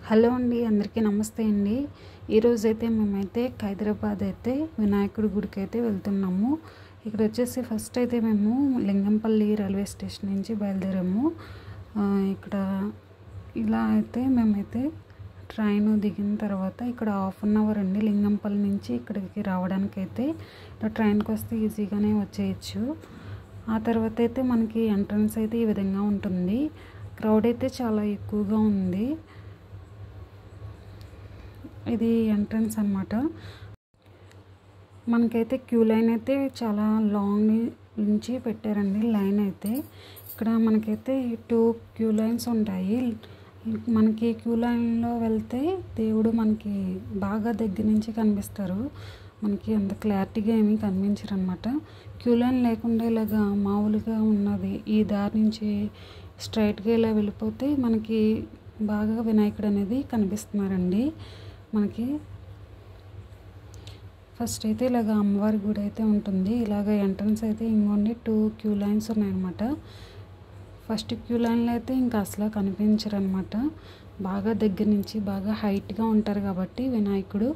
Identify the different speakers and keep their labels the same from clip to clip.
Speaker 1: Hello అండి, అందరికీ నమస్తే అండి. ఈరోజైతే మేమైతే హైదరాబాద్ అయితే వినాయకుడి గుడికి అయితే వెళ్తున్నాము. ఇక్కడ వచ్చేసి ఫస్ట్ అయితే మేము లింగంపల్లి రైల్వే స్టేషన్ నుంచి బయలుదేరాము. ఇక్కడ ఇలా అయితే మేమైతే ట్రైన్ దిగిన తర్వాత ఇక్కడ హాఫ్ అన్ అవర్ అండి లింగంపల్లి నుంచి ఇక్కడికి రావడానికి. అయితే ట్రైన్కి వస్తే ఈజీగానే వచ్చేయచ్చు. ఆ తర్వాత అయితే మనకి ఎంట్రన్స్ అయితే ఈ విధంగా ఉంటుంది. క్రౌడ్ అయితే చాలా ఎక్కువగా ఉంది. ఇది ఎంట్రన్స్ అన్నమాట. మనకైతే క్యూ లైన్ అయితే చాలా లాంగ్ నుంచి పెట్టారండి. లైన్ అయితే ఇక్కడ మనకైతే 2 క్యూ లైన్స్ ఉంటాయి. మనకి క్యూ లైన్లో వెళ్తే దేవుడు మనకి బాగా దగ్గర నుంచి కనిపిస్తారు. మనకి అంత క్లారిటీగా ఏమీ కనిపించరు అనమాట. క్యూ లైన్ లేకుండా ఇలాగా మామూలుగా ఉన్నది ఈ దారి నుంచి స్ట్రైట్గా ఇలా వెళ్ళిపోతే మనకి బాగా వినాయకుడు అనేది కనిపిస్తున్నారండి. మనకి ఫస్ట్ అయితే ఇలాగ అమ్మవారి గుడి అయితే ఉంటుంది. ఇలాగ ఎంట్రన్స్ అయితే ఇంకోండి 2 క్యూ లైన్స్ ఉన్నాయన్నమాట. ఫస్ట్ క్యూ లైన్లో అయితే ఇంకా అసలు కనిపించరు అనమాట. బాగా దగ్గర నుంచి బాగా హైట్గా ఉంటారు కాబట్టి వినాయకుడు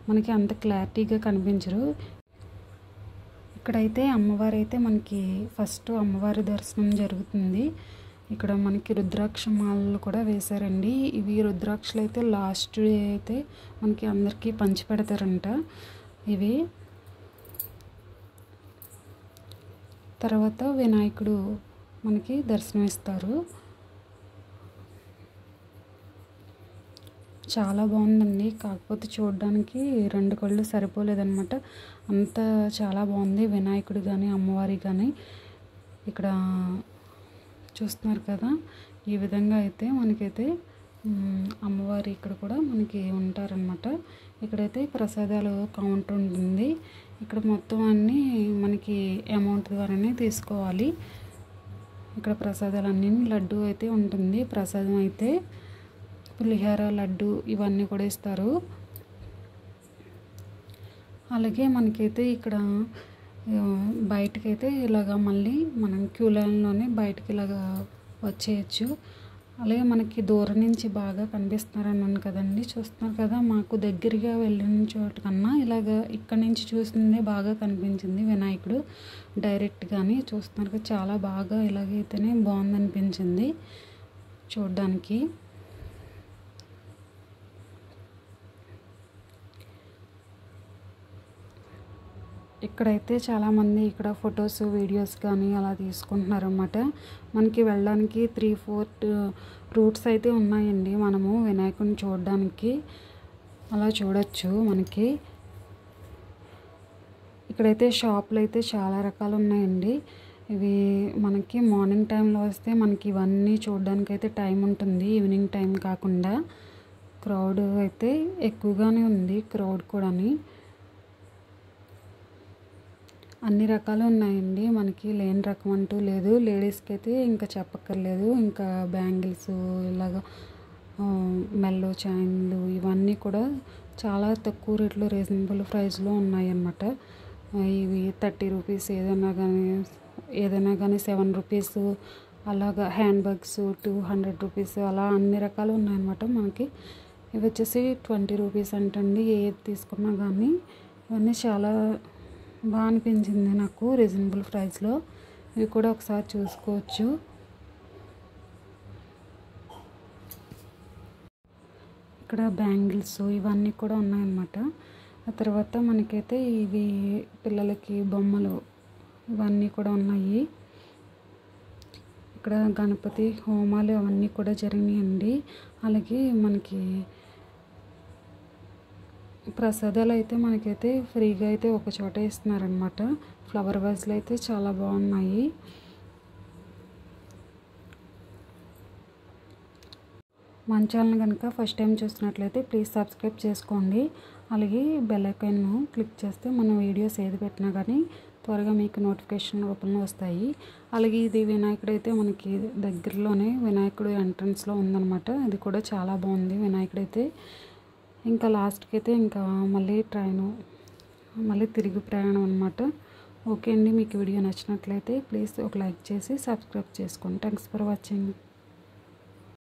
Speaker 1: మనకి అంత క్లారిటీగా కనిపించరు. ఇక్కడైతే అమ్మవారు అయితే మనకి ఫస్ట్ అమ్మవారి దర్శనం జరుగుతుంది. ఇక్కడ మనకి రుద్రాక్ష మాలలు కూడా వేశారండి. ఇవి రుద్రాక్షలు అయితే లాస్ట్ డే అయితే మనకి అందరికీ పంచి పెడతారంట. ఇవి తర్వాత వినాయకుడు మనకి దర్శనమిస్తారు. చాలా బాగుందండి. కాకపోతే చూడడానికి 2 కళ్ళు సరిపోలేదన్నమాట. అంత చాలా బాగుంది వినాయకుడు కానీ అమ్మవారి కానీ. ఇక్కడ చూస్తున్నారు కదా, ఈ విధంగా అయితే మనకైతే అమ్మవారి ఇక్కడ కూడా మనకి ఉంటారనమాట. ఇక్కడైతే ప్రసాదాలు కౌంటర్ ఉంటుంది. ఇక్కడ మొత్తం అన్నీ మనకి అమౌంట్ ద్వారానే తీసుకోవాలి. ఇక్కడ ప్రసాదాలు అన్నీ లడ్డు అయితే ఉంటుంది. ప్రసాదం అయితే పులిహోర, లడ్డు ఇవన్నీ కూడా ఇస్తారు. అలాగే మనకైతే ఇక్కడ బయటకైతే ఇలాగ మళ్ళీ మనం క్యూ లైన్లోనే బయటకి ఇలాగ వచ్చేయచ్చు. అలాగే మనకి దూరం నుంచి బాగా కనిపిస్తున్నారన్నాను కదండి. చూస్తున్నారు కదా, మాకు దగ్గరగా వెళ్ళిన చోట కన్నా ఇలాగ ఇక్కడ నుంచి చూసిందే బాగా కనిపించింది వినాయకుడు డైరెక్ట్గాని. చూస్తున్నారు కదా, చాలా బాగా ఇలాగైతేనే బాగుందనిపించింది చూడడానికి. ఇక్కడైతే చాలామంది ఇక్కడ ఫొటోస్, వీడియోస్ కానీ అలా తీసుకుంటున్నారు అన్నమాట. మనకి వెళ్ళడానికి 3-4 రూట్స్ అయితే ఉన్నాయండి. మనము వినాయకుడిని చూడడానికి అలా చూడొచ్చు. మనకి ఇక్కడైతే షాపులు అయితే చాలా రకాలు ఉన్నాయండి. ఇవి మనకి మార్నింగ్ టైంలో వస్తే మనకి ఇవన్నీ చూడడానికి అయితే టైం ఉంటుంది, ఈవినింగ్ టైం కాకుండా. క్రౌడ్ అయితే ఎక్కువగానే ఉంది. క్రౌడ్ కూడాని అన్ని రకాలు ఉన్నాయండి. మనకి లేని రకం అంటూ లేదు. లేడీస్కి అయితే ఇంకా చెప్పక్కర్లేదు. ఇంకా బ్యాంగిల్స్, ఇలాగ మెల్లో చైన్లు ఇవన్నీ కూడా చాలా తక్కువ రేట్లో రీజనబుల్ ప్రైస్లో ఉన్నాయన్నమాట. ఇవి 30 రూపీస్ ఏదైనా కానీ 7 రూపీస్, అలాగా హ్యాండ్ బ్యాగ్స్ 200 రూపీస్, అలా అన్ని రకాలు ఉన్నాయన్నమాట. మనకి ఇవి వచ్చేసి 20 రూపీస్ అంటండి. ఏది తీసుకున్నా కానీ ఇవన్నీ చాలా బాగా అనిపించింది నాకు రీజనబుల్ ప్రైస్లో. ఇవి కూడా ఒకసారి చూసుకోవచ్చు. ఇక్కడ బ్యాంగిల్స్ ఇవన్నీ కూడా ఉన్నాయన్నమాట. ఆ తర్వాత మనకైతే ఇవి పిల్లలకి బొమ్మలు ఇవన్నీ కూడా ఉన్నాయి. ఇక్కడ గణపతి హోమాలు అవన్నీ కూడా జరిగినాయండి. అలాగే మనకి ప్రసాదాలు అయితే మనకైతే ఫ్రీగా అయితే ఒక చోట ఇస్తున్నారనమాట. ఫ్లవర్ వాజ్లు అయితే చాలా బాగున్నాయి. మన ఛానల్ కనుక ఫస్ట్ టైం చూస్తున్నట్లయితే ప్లీజ్ సబ్స్క్రైబ్ చేసుకోండి. అలాగే బెల్ ఐకాన్ క్లిక్ చేస్తే మన వీడియోస్ ఏది పెట్టినా కానీ త్వరగా మీకు నోటిఫికేషన్ రూపంలో వస్తాయి. అలాగే ఇది వినాయకుడు అయితే మనకి దగ్గరలోనే వినాయకుడు ఎంట్రన్స్లో ఉందన్నమాట. ఇది కూడా చాలా బాగుంది వినాయకుడు అయితే. ఇంకా లాస్ట్కి అయితే ఇంకా మళ్ళీ ట్రైను మళ్ళీ తిరిగి ప్రయాణం అనమాట. ఓకే అండి, మీకు వీడియో నచ్చినట్లయితే ప్లీజ్ ఒక లైక్ చేసి సబ్స్క్రైబ్ చేసుకోండి. Thanks for watching.